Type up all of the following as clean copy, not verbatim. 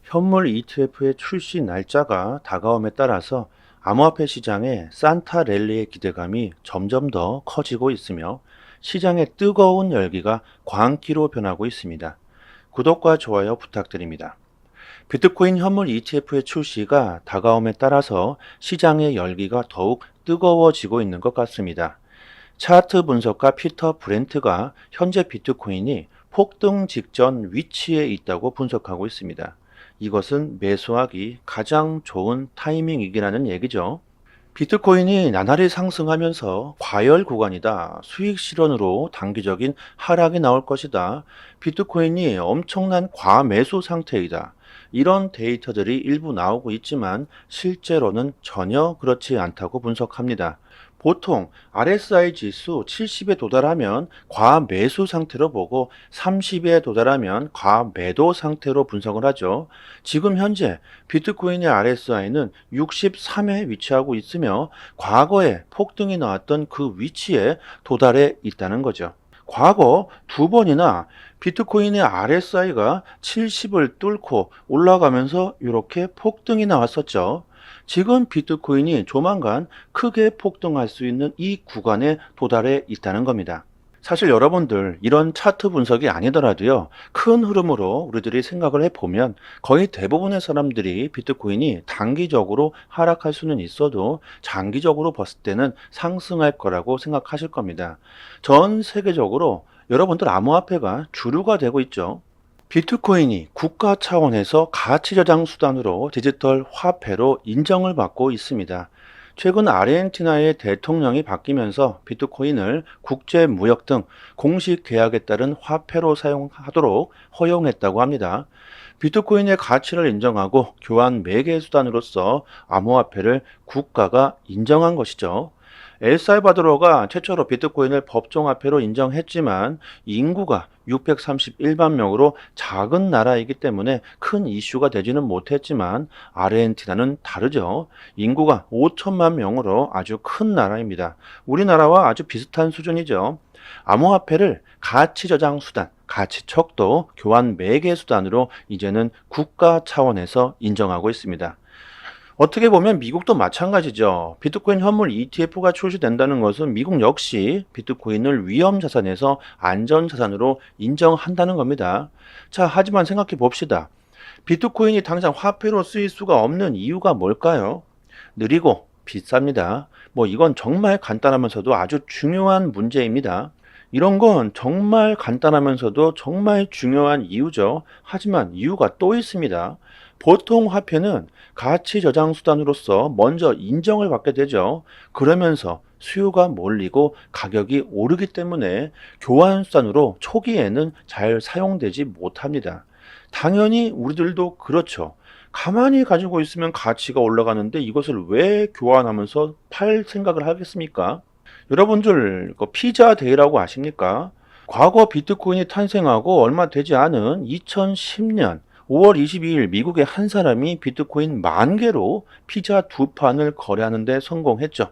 현물 ETF의 출시 날짜가 다가옴에 따라서 암호화폐 시장의 산타 랠리의 기대감이 점점 더 커지고 있으며 시장의 뜨거운 열기가 광기로 변하고 있습니다. 구독과 좋아요 부탁드립니다. 비트코인 현물 ETF의 출시가 다가옴에 따라서 시장의 열기가 더욱 뜨거워지고 있는 것 같습니다. 차트 분석가 피터 브렌트가 현재 비트코인이 폭등 직전 위치에 있다고 분석하고 있습니다. 이것은 매수하기 가장 좋은 타이밍이라는 얘기죠. 비트코인이 나날이 상승하면서 과열 구간이다. 수익 실현으로 단기적인 하락이 나올 것이다. 비트코인이 엄청난 과매수 상태이다. 이런 데이터들이 일부 나오고 있지만 실제로는 전혀 그렇지 않다고 분석합니다. 보통 RSI 지수 70에 도달하면 과매수 상태로 보고 30에 도달하면 과매도 상태로 분석을 하죠. 지금 현재 비트코인의 RSI는 63에 위치하고 있으며 과거에 폭등이 나왔던 그 위치에 도달해 있다는 거죠. 과거 두 번이나 비트코인의 RSI가 70을 뚫고 올라가면서 이렇게 폭등이 나왔었죠. 지금 비트코인이 조만간 크게 폭등할 수 있는 이 구간에 도달해 있다는 겁니다. 사실 여러분들 이런 차트 분석이 아니더라도요, 큰 흐름으로 우리들이 생각을 해보면 거의 대부분의 사람들이 비트코인이 단기적으로 하락할 수는 있어도 장기적으로 봤을 때는 상승할 거라고 생각하실 겁니다. 전 세계적으로 여러분들 암호화폐가 주류가 되고 있죠. 비트코인이 국가 차원에서 가치 저장 수단으로 디지털 화폐로 인정을 받고 있습니다. 최근 아르헨티나의 대통령이 바뀌면서 비트코인을 국제 무역 등 공식 계약에 따른 화폐로 사용하도록 허용했다고 합니다. 비트코인의 가치를 인정하고 교환 매개 수단으로서 암호화폐를 국가가 인정한 것이죠. 엘살바도르가 최초로 비트코인을 법정화폐로 인정했지만 인구가 631만 명으로 작은 나라이기 때문에 큰 이슈가 되지는 못했지만 아르헨티나는 다르죠. 인구가 5천만 명으로 아주 큰 나라입니다. 우리나라와 아주 비슷한 수준이죠. 암호화폐를 가치 저장 수단, 가치 척도, 교환 매개 수단으로 이제는 국가 차원에서 인정하고 있습니다. 어떻게 보면 미국도 마찬가지죠. 비트코인 현물 ETF가 출시된다는 것은 미국 역시 비트코인을 위험 자산에서 안전 자산으로 인정한다는 겁니다. 자, 하지만 생각해 봅시다. 비트코인이 당장 화폐로 쓰일 수가 없는 이유가 뭘까요? 느리고 비쌉니다. 이건 정말 간단하면서도 아주 중요한 문제입니다. 이런 건 정말 간단하면서도 정말 중요한 이유죠. 하지만 이유가 또 있습니다. 보통 화폐는 가치 저장 수단으로서 먼저 인정을 받게 되죠. 그러면서 수요가 몰리고 가격이 오르기 때문에 교환 수단으로 초기에는 잘 사용되지 못합니다. 당연히 우리들도 그렇죠. 가만히 가지고 있으면 가치가 올라가는데 이것을 왜 교환하면서 팔 생각을 하겠습니까? 여러분들 피자 데이라고 아십니까? 과거 비트코인이 탄생하고 얼마 되지 않은 2010년 5월 22일 미국의 한 사람이 비트코인 10,000개로 피자 2판을 거래하는 데 성공했죠.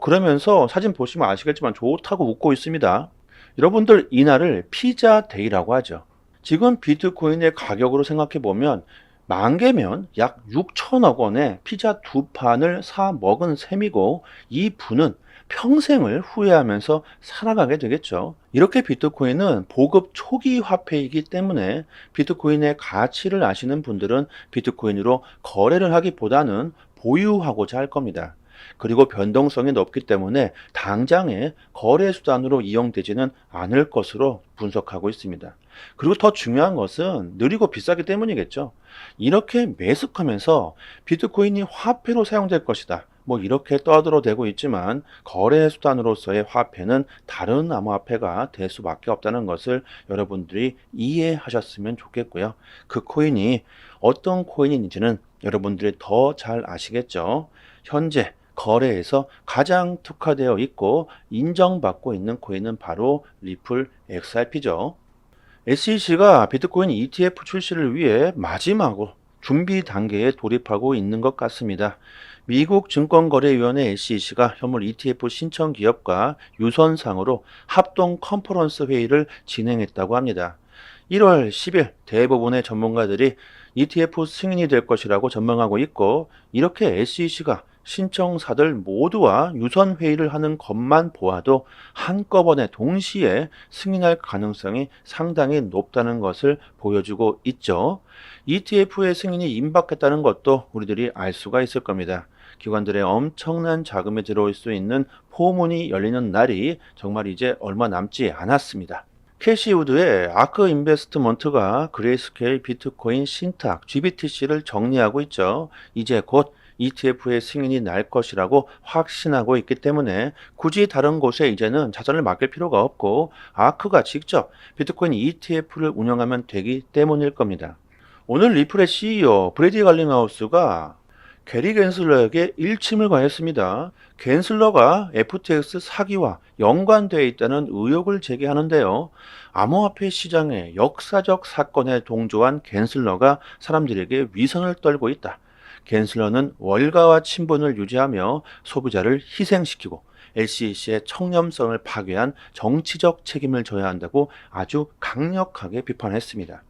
그러면서 사진 보시면 아시겠지만 좋다고 웃고 있습니다. 여러분들 이날을 피자 데이라고 하죠. 지금 비트코인의 가격으로 생각해 보면 10,000개면 약 6천억 원에 피자 2판을 사 먹은 셈이고 이 분은 평생을 후회하면서 살아가게 되겠죠. 이렇게 비트코인은 보급 초기 화폐이기 때문에 비트코인의 가치를 아시는 분들은 비트코인으로 거래를 하기보다는 보유하고자 할 겁니다. 그리고 변동성이 높기 때문에 당장의 거래 수단으로 이용되지는 않을 것으로 분석하고 있습니다. 그리고 더 중요한 것은 느리고 비싸기 때문이겠죠. 이렇게 매습하면서 비트코인이 화폐로 사용될 것이다. 이렇게 떠들어대고 있지만 거래 수단으로서의 화폐는 다른 암호화폐가 될 수밖에 없다는 것을 여러분들이 이해하셨으면 좋겠고요. 그 코인이 어떤 코인인지는 여러분들이 더 잘 아시겠죠. 현재 거래에서 가장 특화되어 있고 인정받고 있는 코인은 바로 리플 XRP죠. SEC가 비트코인 ETF 출시를 위해 마지막으로 준비 단계에 돌입하고 있는 것 같습니다. 미국 증권거래위원회 SEC가 현물 ETF 신청 기업과 유선상으로 합동 컨퍼런스 회의를 진행했다고 합니다. 1월 10일 대부분의 전문가들이 ETF 승인이 될 것이라고 전망하고 있고, 이렇게 SEC가 신청사들 모두와 유선 회의를 하는 것만 보아도 한꺼번에 동시에 승인할 가능성이 상당히 높다는 것을 보여주고 있죠. ETF의 승인이 임박했다는 것도 우리들이 알 수가 있을 겁니다. 기관들의 엄청난 자금이 들어올 수 있는 포문이 열리는 날이 정말 이제 얼마 남지 않았습니다. 캐시 우드의 아크 인베스트먼트가 그레이스케일 비트코인 신탁 GBTC를 정리하고 있죠. 이제 곧 ETF의 승인이 날 것이라고 확신하고 있기 때문에 굳이 다른 곳에 이제는 자산을 맡길 필요가 없고 아크가 직접 비트코인 ETF를 운영하면 되기 때문일 겁니다. 오늘 리플의 CEO 브래디 갈링하우스가 게리 겐슬러에게 일침을 가했습니다. 겐슬러가 FTX 사기와 연관되어 있다는 의혹을 제기하는데요. 암호화폐 시장의 역사적 사건에 동조한 겐슬러가 사람들에게 위선을 떨고 있다. 겐슬러는 월가와 친분을 유지하며 소비자를 희생시키고 SEC의 청렴성을 파괴한 정치적 책임을 져야 한다고 아주 강력하게 비판했습니다.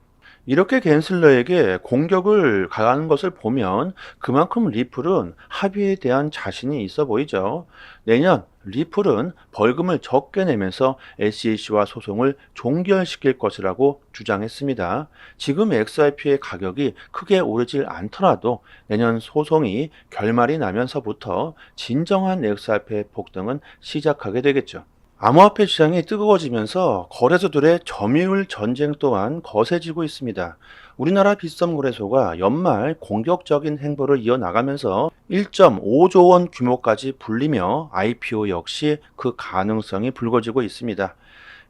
이렇게 겐슬러에게 공격을 가하는 것을 보면 그만큼 리플은 합의에 대한 자신이 있어 보이죠. 내년 리플은 벌금을 적게 내면서 SEC와 소송을 종결시킬 것이라고 주장했습니다. 지금 XRP의 가격이 크게 오르질 않더라도 내년 소송이 결말이 나면서부터 진정한 XRP의 폭등은 시작하게 되겠죠. 암호화폐 시장이 뜨거워지면서 거래소들의 점유율 전쟁 또한 거세지고 있습니다. 우리나라 빗썸거래소가 연말 공격적인 행보를 이어나가면서 1.5조 원 규모까지 불리며 IPO 역시 그 가능성이 불거지고 있습니다.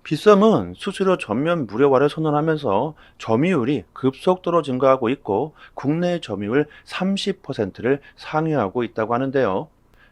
빗썸은 수수료 전면 무료화를 선언하면서 점유율이 급속도로 증가하고 있고 국내 점유율 30%를 상회하고 있다고 하는데요.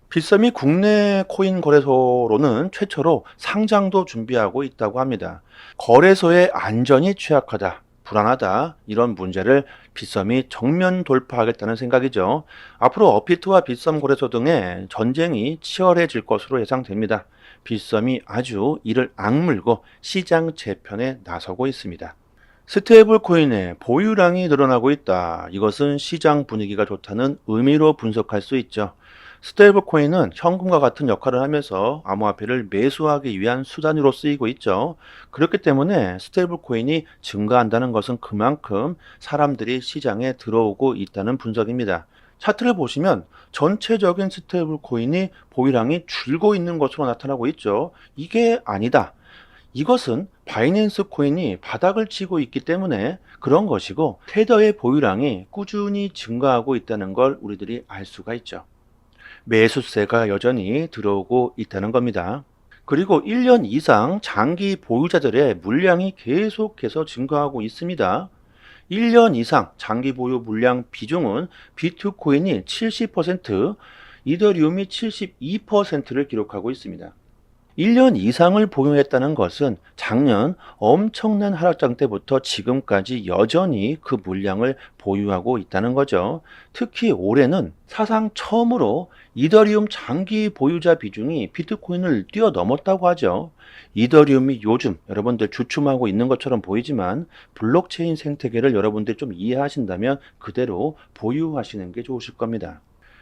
빗썸이 국내 코인 거래소로는 최초로 상장도 준비하고 있다고 합니다. 거래소의 안전이 취약하다, 불안하다 이런 문제를 빗썸이 정면 돌파하겠다는 생각이죠. 앞으로 업비트와 빗썸 거래소 등의 전쟁이 치열해질 것으로 예상됩니다. 빗썸이 아주 이를 악물고 시장 재편에 나서고 있습니다. 스테이블 코인의 보유량이 늘어나고 있다. 이것은 시장 분위기가 좋다는 의미로 분석할 수 있죠. 스테이블 코인은 현금과 같은 역할을 하면서 암호화폐를 매수하기 위한 수단으로 쓰이고 있죠. 그렇기 때문에 스테이블 코인이 증가한다는 것은 그만큼 사람들이 시장에 들어오고 있다는 분석입니다. 차트를 보시면 전체적인 스테이블 코인이 보유량이 줄고 있는 것으로 나타나고 있죠. 이게 아니다. 이것은 바이낸스 코인이 바닥을 치고 있기 때문에 그런 것이고 테더의 보유량이 꾸준히 증가하고 있다는 걸 우리들이 알 수가 있죠. 매수세가 여전히 들어오고 있다는 겁니다. 그리고 1년 이상 장기 보유자들의 물량이 계속해서 증가하고 있습니다. 1년 이상 장기 보유 물량 비중은 비트코인이 70%, 이더리움이 72%를 기록하고 있습니다. 1년 이상을 보유했다는 것은 작년 엄청난 하락장 때부터 지금까지 여전히 그 물량을 보유하고 있다는 거죠. 특히 올해는 사상 처음으로 이더리움 장기 보유자 비중이 비트코인을 뛰어넘었다고 하죠. 이더리움이 요즘 여러분들 주춤하고 있는 것처럼 보이지만 블록체인 생태계를 여러분들 좀 이해하신다면 그대로 보유하시는 게 좋으실 겁니다.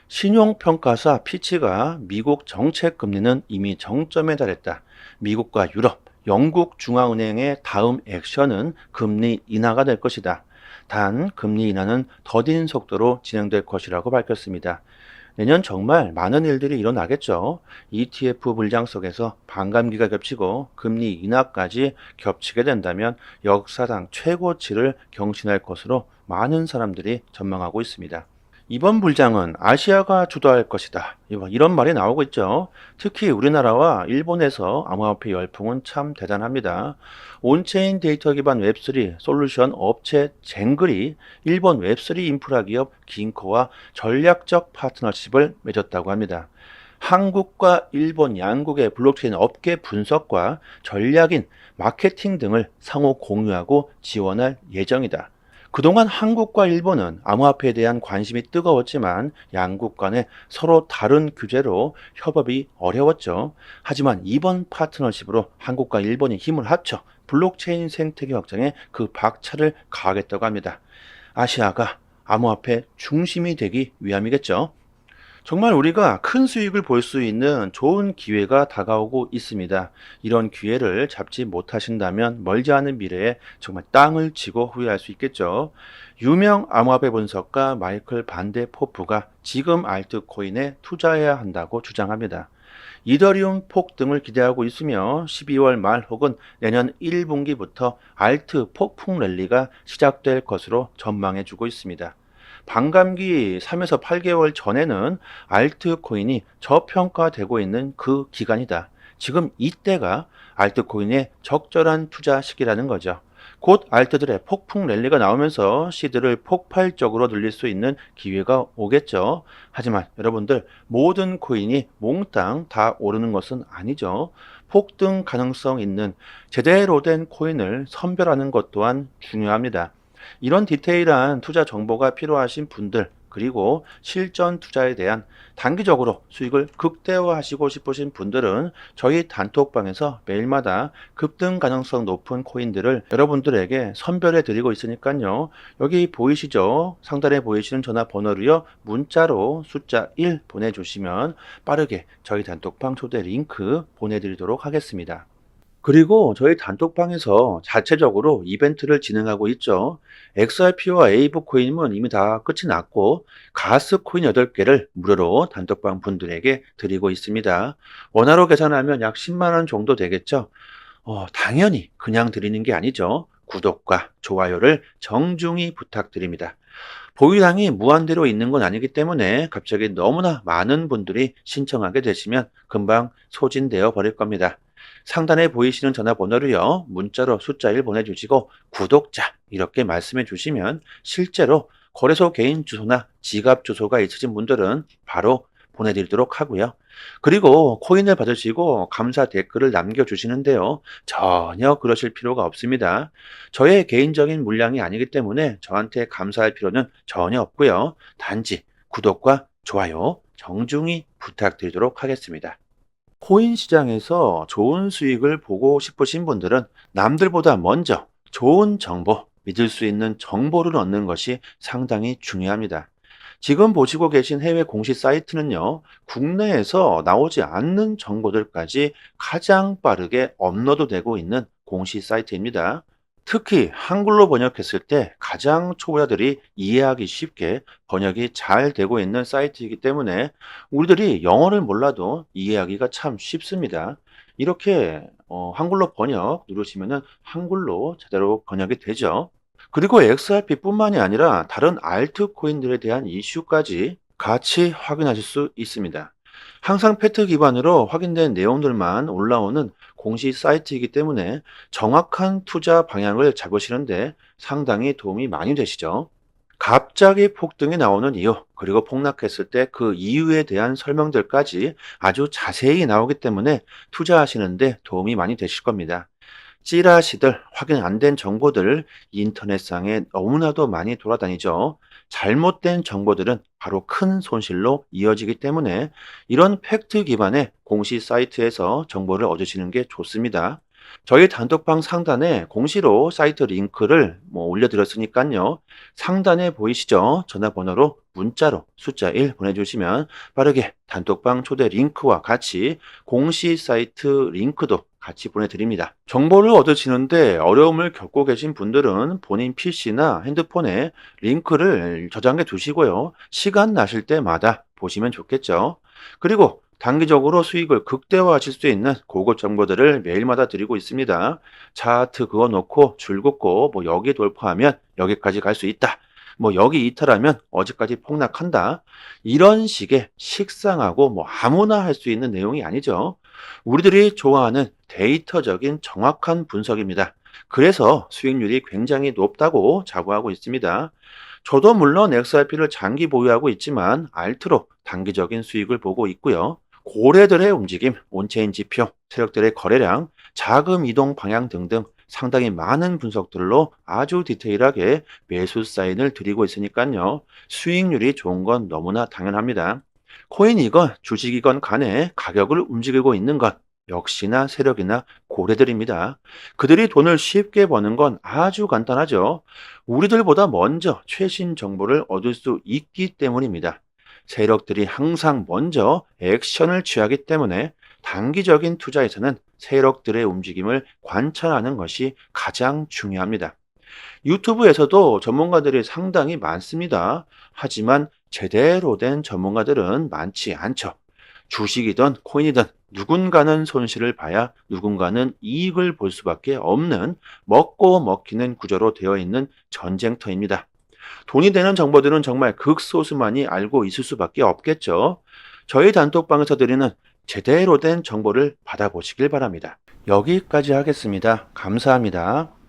신용평가사 피치가 미국 정책금리는 이미 정점에 달했다. 미국과 유럽, 영국 중앙은행의 다음 액션은 금리 인하가 될 것이다. 단 금리 인하는 더딘 속도로 진행될 것이라고 밝혔습니다. 내년 정말 많은 일들이 일어나겠죠. ETF 물량 속에서 반감기가 겹치고 금리 인하까지 겹치게 된다면 역사상 최고치를 경신할 것으로 많은 사람들이 전망하고 있습니다. 이번 불장은 아시아가 주도할 것이다. 이런 말이 나오고 있죠. 특히 우리나라와 일본에서 암호화폐 열풍은 참 대단합니다. 온체인 데이터 기반 웹3 솔루션 업체 젠글이 일본 웹3 인프라 기업 긴코와 전략적 파트너십을 맺었다고 합니다. 한국과 일본 양국의 블록체인 업계 분석과 전략인 마케팅 등을 상호 공유하고 지원할 예정이다. 그동안 한국과 일본은 암호화폐에 대한 관심이 뜨거웠지만 양국 간에 서로 다른 규제로 협업이 어려웠죠. 하지만 이번 파트너십으로 한국과 일본이 힘을 합쳐 블록체인 생태계 확장에 그 박차를 가하겠다고 합니다. 아시아가 암호화폐 중심이 되기 위함이겠죠. 정말 우리가 큰 수익을 볼 수 있는 좋은 기회가 다가오고 있습니다. 이런 기회를 잡지 못하신다면 멀지 않은 미래에 정말 땅을 치고 후회할 수 있겠죠. 유명 암호화폐 분석가 마이클 반데 포프가 지금 알트코인에 투자해야 한다고 주장합니다. 이더리움 폭등을 기대하고 있으며 12월 말 혹은 내년 1분기부터 알트 폭풍 랠리가 시작될 것으로 전망해주고 있습니다. 반감기 3에서 8개월 전에는 알트코인이 저평가되고 있는 그 기간이다. 지금 이때가 알트코인의 적절한 투자 시기라는 거죠. 곧 알트들의 폭풍 랠리가 나오면서 시드를 폭발적으로 늘릴 수 있는 기회가 오겠죠. 하지만 여러분들 모든 코인이 몽땅 다 오르는 것은 아니죠. 폭등 가능성 있는 제대로 된 코인을 선별하는 것 또한 중요합니다. 이런 디테일한 투자 정보가 필요하신 분들, 그리고 실전 투자에 대한 단기적으로 수익을 극대화하시고 싶으신 분들은 저희 단톡방에서 매일마다 급등 가능성 높은 코인들을 여러분들에게 선별해 드리고 있으니까요. 여기 보이시죠? 상단에 보이시는 전화번호로요. 문자로 숫자 1 보내주시면 빠르게 저희 단톡방 초대 링크 보내드리도록 하겠습니다. 그리고 저희 단톡방에서 자체적으로 이벤트를 진행하고 있죠. XRP와 웨이브 코인은 이미 다 끝이 났고 가스 코인 8개를 무료로 단톡방 분들에게 드리고 있습니다. 원화로 계산하면 약 10만 원 정도 되겠죠. 당연히 그냥 드리는 게 아니죠. 구독과 좋아요를 정중히 부탁드립니다. 보유량이 무한대로 있는 건 아니기 때문에 갑자기 너무나 많은 분들이 신청하게 되시면 금방 소진되어 버릴 겁니다. 상단에 보이시는 전화번호로요. 문자로 숫자 1 보내주시고 구독자 이렇게 말씀해 주시면 실제로 거래소 개인 주소나 지갑 주소가 있으신 분들은 바로 보내드리도록 하고요. 그리고 코인을 받으시고 감사 댓글을 남겨주시는데요. 전혀 그러실 필요가 없습니다. 저의 개인적인 물량이 아니기 때문에 저한테 감사할 필요는 전혀 없고요. 단지 구독과 좋아요 정중히 부탁드리도록 하겠습니다. 코인 시장에서 좋은 수익을 보고 싶으신 분들은 남들보다 먼저 좋은 정보, 믿을 수 있는 정보를 얻는 것이 상당히 중요합니다. 지금 보시고 계신 해외 공시 사이트는요, 국내에서 나오지 않는 정보들까지 가장 빠르게 업로드되고 있는 공시 사이트입니다. 특히 한글로 번역했을 때 가장 초보자들이 이해하기 쉽게 번역이 잘 되고 있는 사이트이기 때문에 우리들이 영어를 몰라도 이해하기가 참 쉽습니다. 이렇게 한글로 번역 누르시면은 한글로 제대로 번역이 되죠. 그리고 XRP뿐만이 아니라 다른 알트코인들에 대한 이슈까지 같이 확인하실 수 있습니다. 항상 팩트 기반으로 확인된 내용들만 올라오는 공시 사이트이기 때문에 정확한 투자 방향을 잡으시는데 상당히 도움이 많이 되시죠. 갑자기 폭등이 나오는 이유, 그리고 폭락했을 때 그 이유에 대한 설명들까지 아주 자세히 나오기 때문에 투자하시는데 도움이 많이 되실 겁니다. 찌라시들, 확인 안 된 정보들 인터넷상에 너무나도 많이 돌아다니죠. 잘못된 정보들은 바로 큰 손실로 이어지기 때문에 이런 팩트 기반의 공시 사이트에서 정보를 얻으시는 게 좋습니다. 저희 단톡방 상단에 공시로 사이트 링크를 올려드렸으니까요. 상단에 보이시죠? 전화번호로 문자로 숫자 1 보내주시면 빠르게 단톡방 초대 링크와 같이 공시 사이트 링크도 같이 보내드립니다. 정보를 얻으시는데 어려움을 겪고 계신 분들은 본인 PC나 핸드폰에 링크를 저장해 두시고요. 시간 나실 때마다 보시면 좋겠죠. 그리고 단기적으로 수익을 극대화하실 수 있는 고급 정보들을 매일마다 드리고 있습니다. 차트 그어놓고 줄 긋고 여기 돌파하면 여기까지 갈 수 있다. 여기 이탈하면 어디까지 폭락한다. 이런 식의 식상하고 아무나 할 수 있는 내용이 아니죠. 우리들이 좋아하는 데이터적인 정확한 분석입니다. 그래서 수익률이 굉장히 높다고 자부하고 있습니다. 저도 물론 XRP를 장기 보유하고 있지만 알트로 단기적인 수익을 보고 있고요. 고래들의 움직임, 온체인 지표, 세력들의 거래량, 자금 이동 방향 등등 상당히 많은 분석들로 아주 디테일하게 매수 사인을 드리고 있으니까요. 수익률이 좋은 건 너무나 당연합니다. 코인이건 주식이건 간에 가격을 움직이고 있는 것, 역시나 세력이나 고래들입니다. 그들이 돈을 쉽게 버는 건 아주 간단하죠. 우리들보다 먼저 최신 정보를 얻을 수 있기 때문입니다. 세력들이 항상 먼저 액션을 취하기 때문에 단기적인 투자에서는 세력들의 움직임을 관찰하는 것이 가장 중요합니다. 유튜브에서도 전문가들이 상당히 많습니다. 하지만 제대로 된 전문가들은 많지 않죠. 주식이든 코인이든 누군가는 손실을 봐야 누군가는 이익을 볼 수밖에 없는 먹고 먹히는 구조로 되어 있는 전쟁터입니다. 돈이 되는 정보들은 정말 극소수만이 알고 있을 수밖에 없겠죠. 저희 단톡방에서 드리는 제대로 된 정보를 받아보시길 바랍니다. 여기까지 하겠습니다. 감사합니다.